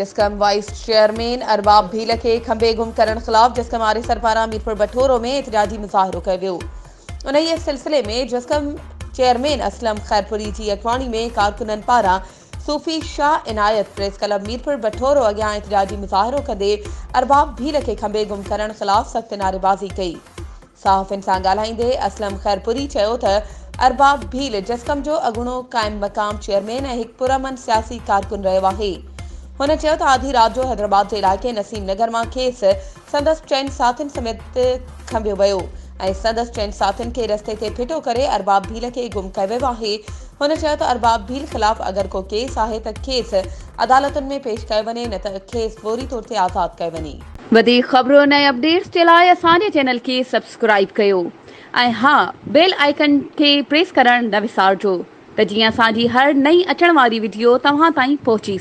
जिसकम wise chairman Arbab Bhil के खंबे गुम करण खिलाफ जिसकम आरे सरपारा मीरपुर बठोरो में एहतजाजी मुजाहिरो कयो वियो। उन इस सिलसिले में जिसकम चेयरमैन असलम खैरपुरी की अगवानी में कारकुनन पारा सूफी शाह इनायत प्रेस क्लब मीरपुर बठोरो अग्यां एहतजाजी मुजाहिरो कंदे अरबाब भील के खंबे गुम करण खिलाफ सख्त नारेबाज़ी कई। सहाफ़िन सां ॻाल्हाईंदे असलम खैरपुरी चयो त अरबाब भील जिसकम जो अगुणो कायम मकाम चेयरमैन ऐं हिकु पुरअमन सियासी कारकुन रहियो आहे। हुन चयो त आधी रात जो हैदराबाद जे इलाइक़े नसीम नगर मां खेसि संदसि चइनि साथियुनि समेत खंबियो वियो ऐं संदसि चइनि साथियुनि खे रस्ते ते फिटो करे अरबाब भील खे गुम कयो वियो आहे। हुन चयो त अरबाब भील ख़िलाफ़ अगरि को केस आहे त खेसि अदालतुनि में पेश कयो वञे न त खेसि फौरी तौर ते आज़ादु कयो वञे। वधीक ख़बरूं ऐं अपडेट्स जे लाइ असांजे चैनल खे सब्सक्राइब कयो ऐं हा बेल आइकन खे प्रेस करणु न विसारिजो त जीअं असांजी हर नई अचण वारी वीडियो तव्हां ताईं पहुची